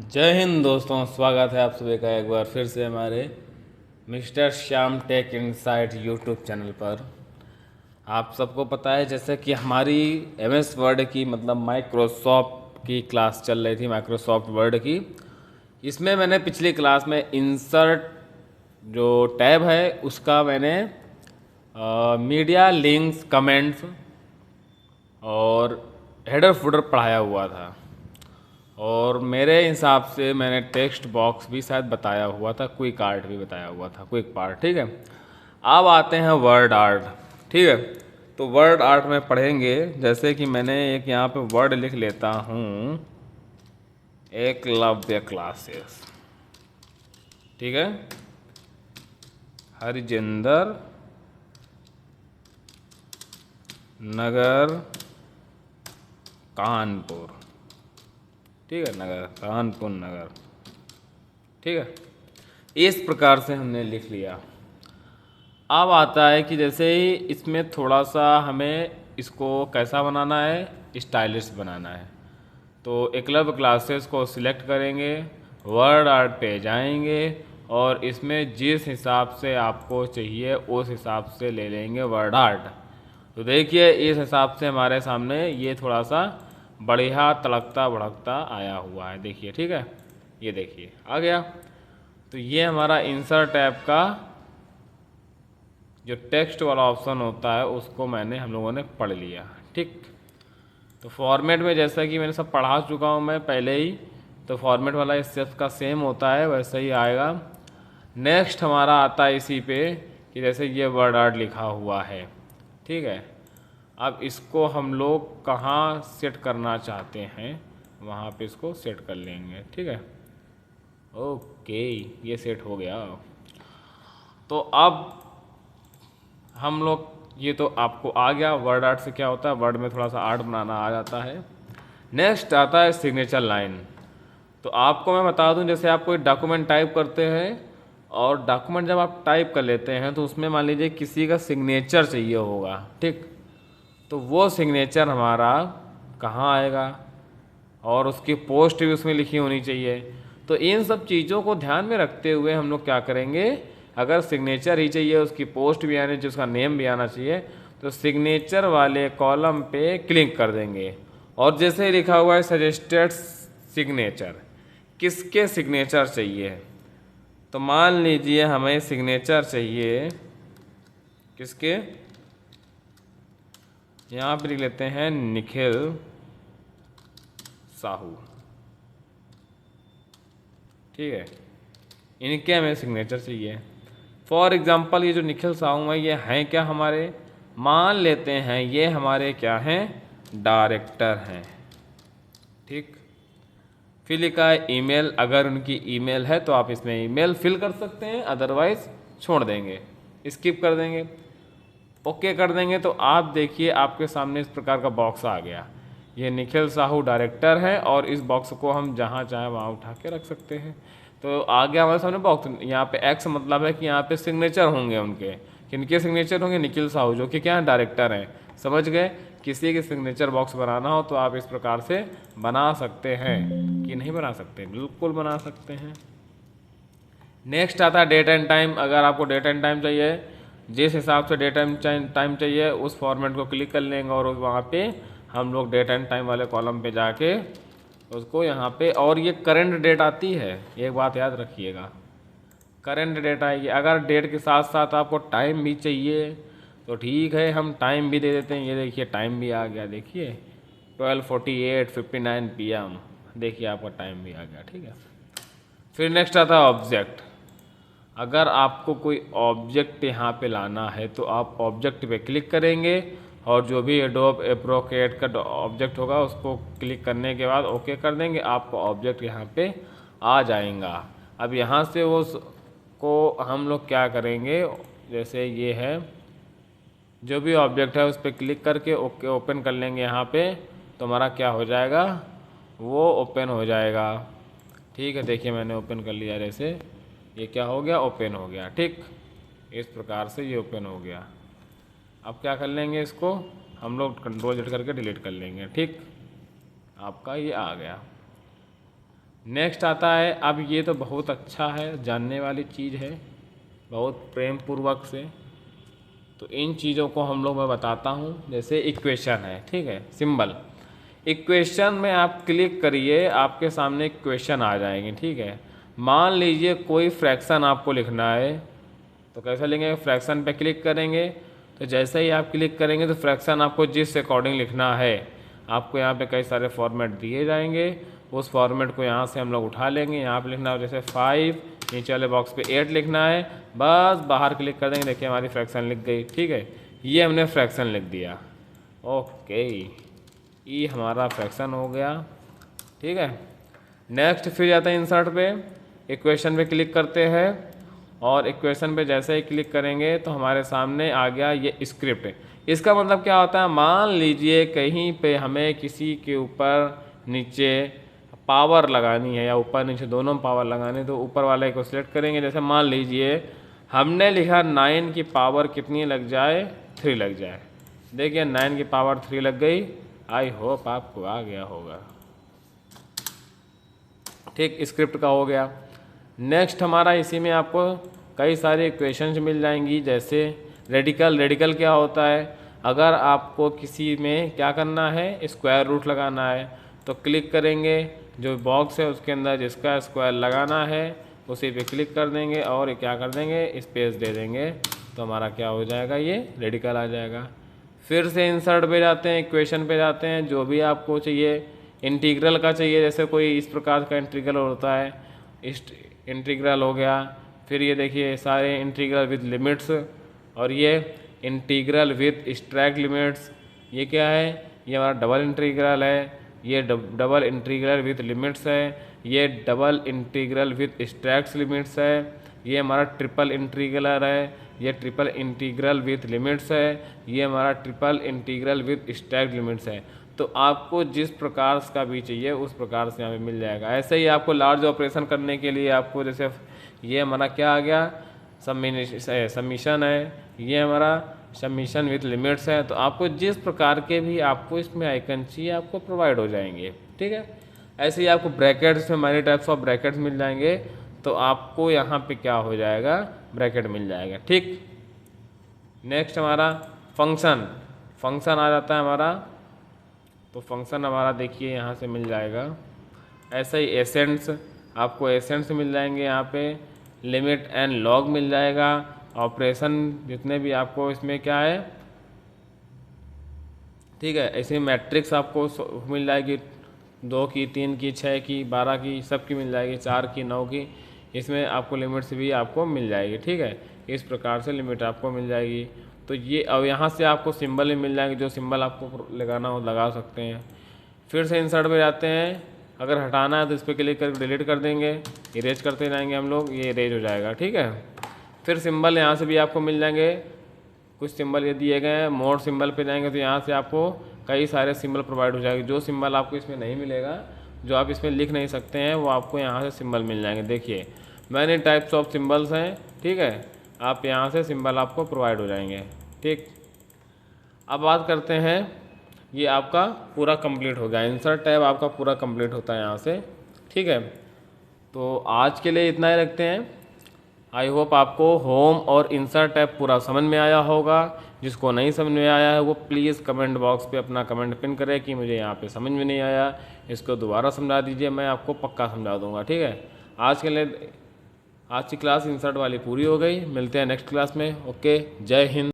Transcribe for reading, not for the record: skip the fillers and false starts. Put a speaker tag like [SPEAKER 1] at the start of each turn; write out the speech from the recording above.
[SPEAKER 1] जय हिंद दोस्तों, स्वागत है आप सभी का एक बार फिर से हमारे mister Shyam tech insight YouTube channel पर। आप सबको पता है जैसे कि हमारी एमएस वर्ड की मतलब माइक्रोसॉफ्ट की क्लास चल रही थी, माइक्रोसॉफ्ट वर्ड की। इसमें मैंने पिछली क्लास में इंसर्ट जो टैब है उसका मैंने मीडिया लिंक्स कमेंट्स और हेडर फुटर पढ़ाया हुआ था। और मेरे हिसाब से मैंने टेक्स्ट बॉक्स भी शायद बताया हुआ था, क्विक आर्ट भी बताया हुआ था, क्विक पार्ट। ठीक है, अब आते हैं वर्ड आर्ट। ठीक है, तो वर्ड आर्ट में पढ़ेंगे जैसे कि मैंने एक यहाँ पे वर्ड लिख लेता हूँ, एकलव्य क्लासेस। ठीक है, हरिजिंदर नगर कानपुर। ठीक है, नगर कानपुर नगर। ठीक है, इस प्रकार से हमने लिख लिया। अब आता है कि जैसे ही इसमें थोड़ा सा हमें इसको कैसा बनाना है, स्टाइलिश बनाना है। तो एकलव्य क्लासेस को सिलेक्ट करेंगे, वर्ड आर्ट पे जाएंगे और इसमें जिस हिसाब से आपको चाहिए उस हिसाब से ले लेंगे वर्ड आर्ट। तो देखिए इस हिसाब से हमारे सामने ये थोड़ा सा बढ़िया तड़कता भड़कता आया हुआ है। देखिए, ठीक है, ये देखिए आ गया। तो ये हमारा इंसर्ट टैब का जो टेक्स्ट वाला ऑप्शन होता है उसको हम लोगों ने पढ़ लिया। ठीक, तो फॉर्मेट में जैसा कि मैंने सब पढ़ा चुका हूँ मैं पहले ही, तो फॉर्मेट वाला इस सब का सेम होता है, वैसा ही आएगा। नेक्स्ट हमारा आता है इसी पे कि जैसे ये वर्ड आर्ट लिखा हुआ है। ठीक है, अब इसको हम लोग कहाँ सेट करना चाहते हैं वहाँ पे इसको सेट कर लेंगे। ठीक है, ओके, ये सेट हो गया। तो अब हम लोग, ये तो आपको आ गया वर्ड आर्ट से क्या होता है, वर्ड में थोड़ा सा आर्ट बनाना आ जाता है। नेक्स्ट आता है सिग्नेचर लाइन। तो आपको मैं बता दूं, जैसे आप कोई डॉक्यूमेंट टाइप करते हैं और डॉक्यूमेंट जब आप टाइप कर लेते हैं तो उसमें मान लीजिए किसी का सिग्नेचर चाहिए होगा। ठीक, तो वो सिग्नेचर हमारा कहाँ आएगा और उसकी पोस्ट भी उसमें लिखी होनी चाहिए। तो इन सब चीज़ों को ध्यान में रखते हुए हम लोग क्या करेंगे, अगर सिग्नेचर ही चाहिए, उसकी पोस्ट भी आनी चाहिए, उसका नेम भी आना चाहिए, तो सिग्नेचर वाले कॉलम पे क्लिक कर देंगे। और जैसे लिखा हुआ है सजेस्टेड सिग्नेचर, किसके सिग्नेचर चाहिए, तो मान लीजिए हमें सिग्नेचर चाहिए किसके, यहाँ पे लिख लेते हैं निखिल साहू। ठीक है, इनके हमें सिग्नेचर चाहिए। फॉर एग्जांपल ये जो निखिल साहू हैं ये हैं क्या हमारे, मान लेते हैं ये हमारे क्या हैं, डायरेक्टर हैं। ठीक, फिर लिखा है ईमेल, अगर उनकी ईमेल है तो आप इसमें ईमेल फिल कर सकते हैं, अदरवाइज छोड़ देंगे, स्किप कर देंगे, ओके कर देंगे। तो आप देखिए आपके सामने इस प्रकार का बॉक्स आ गया, ये निखिल साहू डायरेक्टर है और इस बॉक्स को हम जहाँ चाहे वहाँ उठा के रख सकते हैं। तो आ गया हमारे सामने बॉक्स। यहाँ पे एक्स मतलब है कि यहाँ पे सिग्नेचर होंगे उनके, किनके सिग्नेचर होंगे, निखिल साहू जो कि क्या है, डायरेक्टर हैं। समझ गए, किसी के सिग्नेचर बॉक्स बनाना हो तो आप इस प्रकार से बना सकते हैं कि नहीं बना सकते, बिल्कुल बना सकते हैं। नेक्स्ट आता है डेट एंड टाइम। अगर आपको डेट एंड टाइम चाहिए, जिस हिसाब से डेट एंड टाइम चाहिए उस फॉर्मेट को क्लिक कर लेंगे और वहाँ पे हम लोग डेट एंड टाइम वाले कॉलम पे जाके उसको यहाँ पे, और ये करंट डेट आती है, एक बात याद रखिएगा, करंट डेट आएगी। अगर डेट के साथ साथ आपको टाइम भी चाहिए तो ठीक है, हम टाइम भी दे देते हैं। ये देखिए टाइम भी आ गया, देखिए 12:48:59 PM, देखिए आपका टाइम भी आ गया। ठीक है, फिर नेक्स्ट आता है ऑब्जेक्ट। अगर आपको कोई ऑब्जेक्ट यहाँ पे लाना है तो आप ऑब्जेक्ट पे क्लिक करेंगे और जो भी एडोब एप्रोकेट का ऑब्जेक्ट होगा उसको क्लिक करने के बाद ओके कर देंगे, आपको ऑब्जेक्ट यहाँ पे आ जाएगा। अब यहाँ से को हम लोग क्या करेंगे, जैसे ये है जो भी ऑब्जेक्ट है उस पर क्लिक करके ओके ओपन कर लेंगे यहाँ पे, तो हमारा क्या हो जाएगा, वो ओपन हो जाएगा। ठीक है, देखिए मैंने ओपन कर लिया, जैसे ये क्या हो गया, ओपन हो गया। ठीक, इस प्रकार से ये ओपन हो गया। अब क्या कर लेंगे, इसको हम लोग कंट्रोल Z करके डिलीट कर लेंगे। ठीक, आपका ये आ गया। नेक्स्ट आता है, अब ये तो बहुत अच्छा है, जानने वाली चीज़ है बहुत प्रेम पूर्वक से। तो इन चीज़ों को हम लोग मैं बताता हूँ। जैसे इक्वेशन है, ठीक है, सिंबल। इक्वेशन में आप क्लिक करिए, आपके सामने इक्वेशन आ जाएंगे, ठीक है। मान लीजिए कोई फ्रैक्शन आपको लिखना है, तो कैसे लेंगे, फ्रैक्शन पे क्लिक करेंगे। तो जैसे ही आप क्लिक करेंगे तो फ्रैक्शन आपको जिस अकॉर्डिंग लिखना है, आपको यहाँ पे कई सारे फॉर्मेट दिए जाएंगे। उस फॉर्मेट को यहाँ से हम लोग उठा लेंगे। यहाँ पे लिखना है जैसे 5, नीचे वाले बॉक्स पे 8 लिखना है, बस बाहर क्लिक कर देंगे, देखिए हमारी फ्रैक्शन लिख गई, ठीक है। ये हमने फ्रैक्शन लिख दिया, ओके, ये हमारा फ्रैक्शन हो गया, ठीक है। नेक्स्ट फिर जाते हैं इंसर्ट पे, इक्वेशन पे क्लिक करते हैं और इक्वेशन पे जैसे ही क्लिक करेंगे तो हमारे सामने आ गया ये स्क्रिप्ट। इसका मतलब क्या होता है, मान लीजिए कहीं पे हमें किसी के ऊपर नीचे पावर लगानी है या ऊपर नीचे दोनों पावर लगानी है, तो ऊपर वाले को सिलेक्ट करेंगे। जैसे मान लीजिए हमने लिखा 9 की पावर कितनी लग जाए, 3 लग जाए। देखिए 9 की पावर 3 लग गई। आई होप आपको आ गया होगा, ठीक, स्क्रिप्ट का हो गया। नेक्स्ट हमारा इसी में आपको कई सारे इक्वेशंस मिल जाएंगी। जैसे रेडिकल, रेडिकल क्या होता है, अगर आपको किसी में क्या करना है, स्क्वायर रूट लगाना है, तो क्लिक करेंगे, जो बॉक्स है उसके अंदर जिसका स्क्वायर लगाना है उसी पे क्लिक कर देंगे और ये क्या कर देंगे, स्पेस दे देंगे, तो हमारा क्या हो जाएगा, ये रेडिकल आ जाएगा। फिर से इंसर्ट पे जाते हैं, इक्वेशन पे जाते हैं, जो भी आपको चाहिए, इंटीग्रल का चाहिए, जैसे कोई इस प्रकार का इंटीग्रल होता है, इस इंटीग्रल हो गया। फिर ये देखिए सारे इंटीग्रल विद लिमिट्स, और ये इंटीग्रल विद स्ट्रैक लिमिट्स, ये क्या है, ये हमारा डबल इंटीग्रल है। ये डबल इंटीग्रल विद लिमिट्स है, ये डबल इंटीग्रल विद स्ट्रैक्स लिमिट्स है। ये हमारा ट्रिपल इंटीग्रल है, ये ट्रिपल इंटीग्रल विद लिमिट्स है। ये हमारा ट्रिपल इंटीग्रल विद स्ट्रैक्ट लिमिट्स है। तो आपको जिस प्रकार का भी चाहिए उस प्रकार से यहाँ पे मिल जाएगा। ऐसे ही आपको लार्ज ऑपरेशन करने के लिए आपको जैसे ये हमारा क्या आ गया, समीशन है, ये हमारा समीशन विथ लिमिट्स है। तो आपको जिस प्रकार के भी आपको इसमें आइकन चाहिए आपको प्रोवाइड हो जाएंगे, ठीक है। ऐसे ही आपको ब्रैकेट्स में मैनी टाइप्स ऑफ ब्रैकेट्स मिल जाएंगे, तो आपको यहाँ पे क्या हो जाएगा, ब्रैकेट मिल जाएगा, ठीक। नेक्स्ट हमारा फंक्शन, फंक्शन आ जाता है हमारा। तो फंक्शन हमारा देखिए यहाँ से मिल जाएगा। ऐसे ही एसेंट्स, आपको एसेंट्स मिल जाएंगे, यहाँ पे लिमिट एंड लॉग मिल जाएगा। ऑपरेशन जितने भी आपको इसमें क्या है, ठीक है। ऐसे मैट्रिक्स आपको मिल जाएगी, 2 की, 3 की, 6 की, 12 की, सब की मिल जाएगी, 4 की, 9 की। इसमें आपको लिमिट्स भी आपको मिल जाएगी, ठीक है। इस प्रकार से लिमिट आपको मिल जाएगी। तो ये अब यहाँ से आपको सिंबल भी मिल जाएंगे, जो सिंबल आपको लगाना हो लगा सकते हैं। फिर से इंसर्ट में जाते हैं, अगर हटाना है तो इस पर क्लिक करके डिलीट कर देंगे, इरेज करते जाएंगे हम लोग, ये इरेज हो जाएगा, ठीक है। फिर सिंबल यहाँ से भी आपको मिल जाएंगे, कुछ सिंबल ये दिए गए हैं। मोड सिंबल पे जाएंगे तो यहाँ से आपको कई सारे सिंबल प्रोवाइड हो जाएंगे। जो सिंबल आपको इसमें नहीं मिलेगा, जो आप इसमें लिख नहीं सकते हैं, वो आपको यहाँ से सिंबल मिल जाएंगे। देखिए मैनी टाइप्स ऑफ सिंबल्स हैं, ठीक है। आप यहाँ से सिंबल आपको प्रोवाइड हो जाएंगे, ठीक। अब बात करते हैं, ये आपका पूरा कंप्लीट हो गया, इंसर्ट टैब आपका पूरा कंप्लीट होता है यहाँ से, ठीक है। तो आज के लिए इतना ही रखते हैं। आई होप आपको होम और इंसर्ट टैब पूरा समझ में आया होगा। जिसको नहीं समझ में आया है वो प्लीज़ कमेंट बॉक्स पे अपना कमेंट पिन करें कि मुझे यहाँ पे समझ में नहीं आया, इसको दोबारा समझा दीजिए, मैं आपको पक्का समझा दूँगा, ठीक है। आज के लिए आज की क्लास इंसर्ट वाली पूरी हो गई। मिलते हैं नेक्स्ट क्लास में। ओके, जय हिंद।